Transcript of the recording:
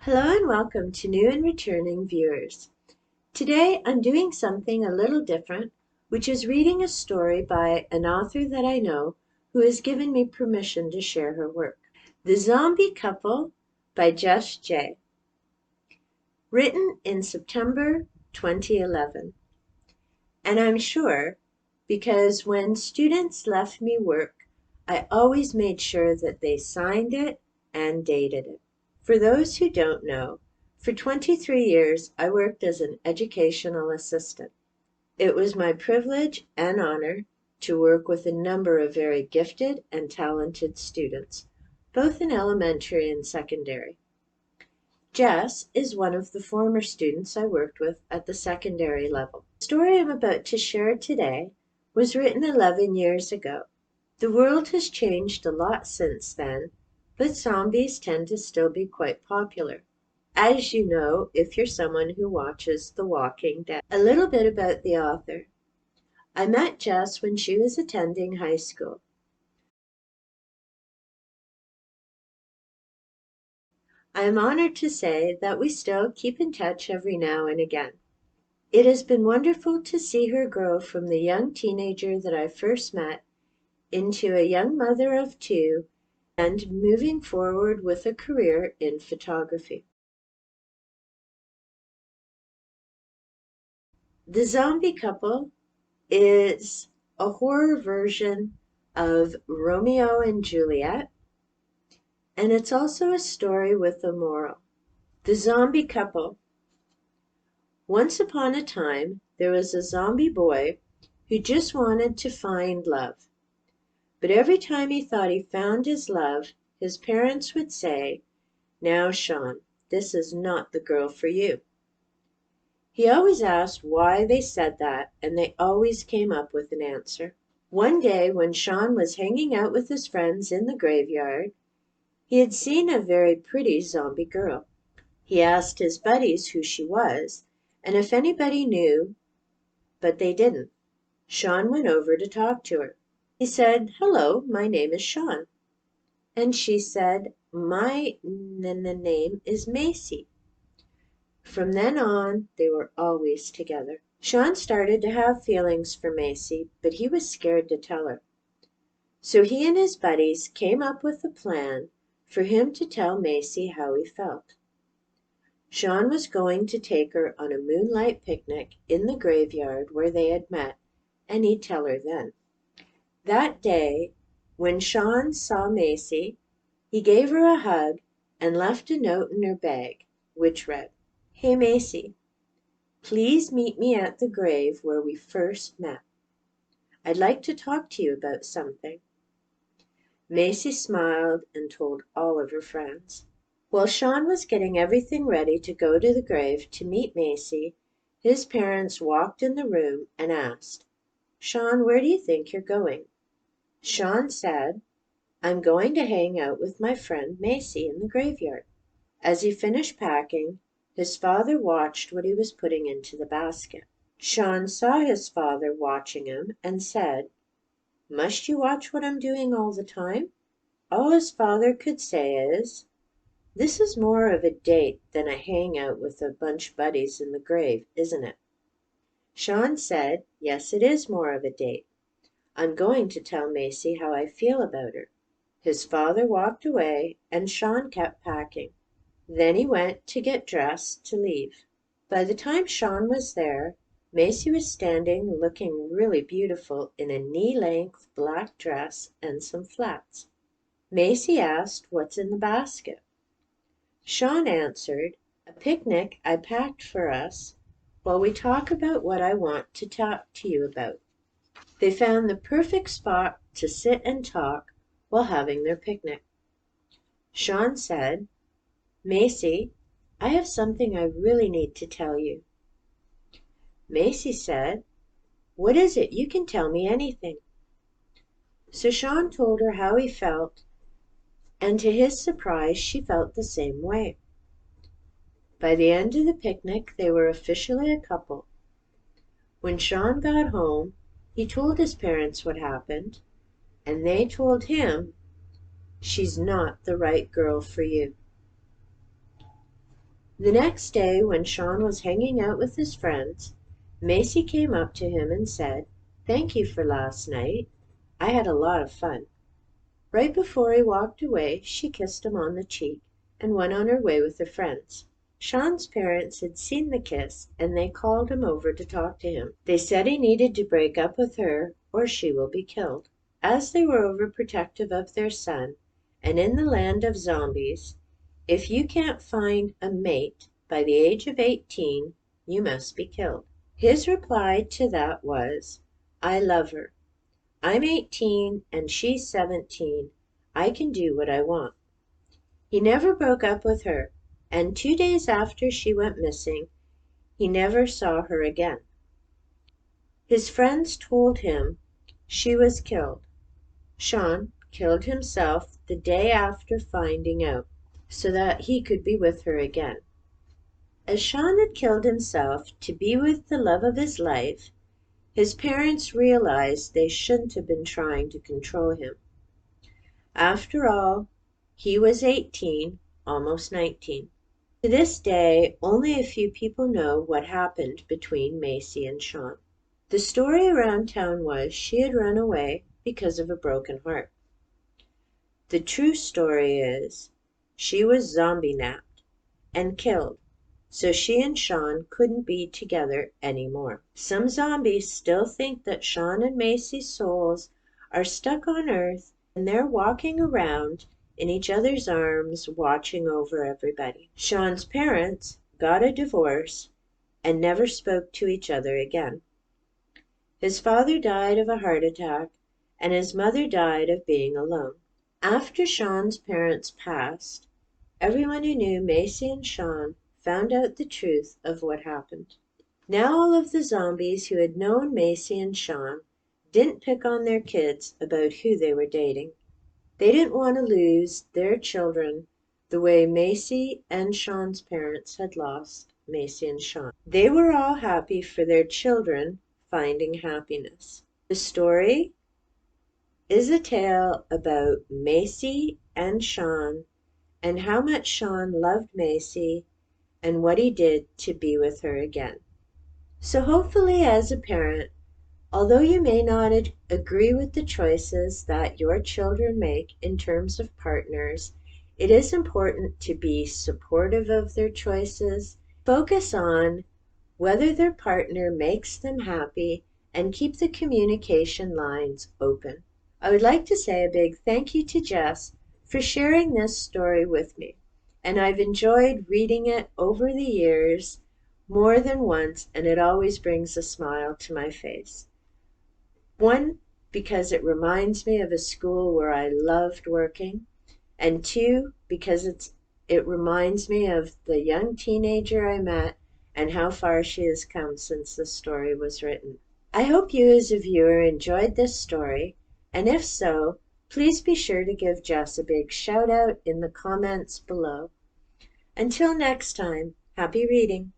Hello and welcome to new and returning viewers. Today I'm doing something a little different, which is reading a story by an author that I know who has given me permission to share her work. The Zombie Couple by Jess J. Written in September 2011. And I'm sure because when students left me work, I always made sure that they signed it and dated it. For those who don't know, for 23 years I worked as an educational assistant. It was my privilege and honor to work with a number of very gifted and talented students, both in elementary and secondary. Jess is one of the former students I worked with at the secondary level. The story I'm about to share today was written 11 years ago. The world has changed a lot since then, but zombies tend to still be quite popular, as you know if you're someone who watches The Walking Dead. A little bit about the author. I met Jess when she was attending high school. I am honored to say that we still keep in touch every now and again. It has been wonderful to see her grow from the young teenager that I first met into a young mother of two and moving forward with a career in photography. The Zombie Couple is a horror version of Romeo and Juliet, and it's also a story with a moral. The Zombie Couple. Once upon a time, there was a zombie boy who just wanted to find love. But every time he thought he found his love, his parents would say, "Now, Sean, this is not the girl for you." He always asked why they said that, and they always came up with an answer. One day when Sean was hanging out with his friends in the graveyard, he had seen a very pretty zombie girl. He asked his buddies who she was, and if anybody knew, but they didn't. Sean went over to talk to her. He said, "Hello, my name is Sean." And she said, "My name is Macy." From then on, they were always together. Sean started to have feelings for Macy, but he was scared to tell her. So he and his buddies came up with a plan for him to tell Macy how he felt. Sean was going to take her on a moonlight picnic in the graveyard where they had met, and he'd tell her then. That day, when Sean saw Macy, he gave her a hug and left a note in her bag, which read, "Hey Macy, please meet me at the grave where we first met. I'd like to talk to you about something." Macy smiled and told all of her friends. While Sean was getting everything ready to go to the grave to meet Macy, his parents walked in the room and asked, "Sean, where do you think you're going?" Sean said, "I'm going to hang out with my friend Macy in the graveyard." As he finished packing, his father watched what he was putting into the basket. Sean saw his father watching him and said, "Must you watch what I'm doing all the time?" All his father could say is, "This is more of a date than a hangout with a bunch of buddies in the grave, isn't it?" Sean said, "Yes, it is more of a date. I'm going to tell Macy how I feel about her." His father walked away and Sean kept packing. Then he went to get dressed to leave. By the time Sean was there, Macy was standing looking really beautiful in a knee-length black dress and some flats. Macy asked, "What's in the basket?" Sean answered, "A picnic I packed for us while we talk about what I want to talk to you about." They found the perfect spot to sit and talk while having their picnic. Sean said, "Macy, I have something I really need to tell you." Macy said, "What is it? You can tell me anything." So Sean told her how he felt, and to his surprise, she felt the same way. By the end of the picnic, they were officially a couple. When Sean got home, he told his parents what happened, and they told him, "She's not the right girl for you." The next day, when Sean was hanging out with his friends, Macy came up to him and said, "Thank you for last night. I had a lot of fun." Right before he walked away, she kissed him on the cheek and went on her way with her friends. Sean's parents had seen the kiss and they called him over to talk to him. They said he needed to break up with her or she will be killed. As they were overprotective of their son, and in the land of zombies, if you can't find a mate by the age of 18, you must be killed. His reply to that was, "I love her. I'm 18 and she's 17. I can do what I want." He never broke up with her, and 2 days after she went missing, he never saw her again. His friends told him she was killed. Sean killed himself the day after finding out, so that he could be with her again. As Sean had killed himself to be with the love of his life, his parents realized they shouldn't have been trying to control him. After all, he was 18, almost 19. To this day, only a few people know what happened between Macy and Sean. The story around town was she had run away because of a broken heart. The true story is she was zombie napped and killed, so she and Sean couldn't be together anymore. Some zombies still think that Sean and Macy's souls are stuck on Earth and they're walking around in each other's arms watching over everybody. Sean's parents got a divorce and never spoke to each other again. His father died of a heart attack and his mother died of being alone. After Sean's parents passed, everyone who knew Macy and Sean found out the truth of what happened. Now all of the zombies who had known Macy and Sean didn't pick on their kids about who they were dating. They didn't want to lose their children the way Macy and Sean's parents had lost Macy and Sean. They were all happy for their children finding happiness. The story is a tale about Macy and Sean and how much Sean loved Macy and what he did to be with her again. So hopefully as a parent, although you may not agree with the choices that your children make in terms of partners, it is important to be supportive of their choices, focus on whether their partner makes them happy, and keep the communication lines open. I would like to say a big thank you to Jess for sharing this story with me, and I've enjoyed reading it over the years more than once, and it always brings a smile to my face. One, because it reminds me of a school where I loved working, and two, because it reminds me of the young teenager I met and how far she has come since the story was written. I hope you as a viewer enjoyed this story, and if so, please be sure to give Jess a big shout out in the comments below. Until next time, happy reading!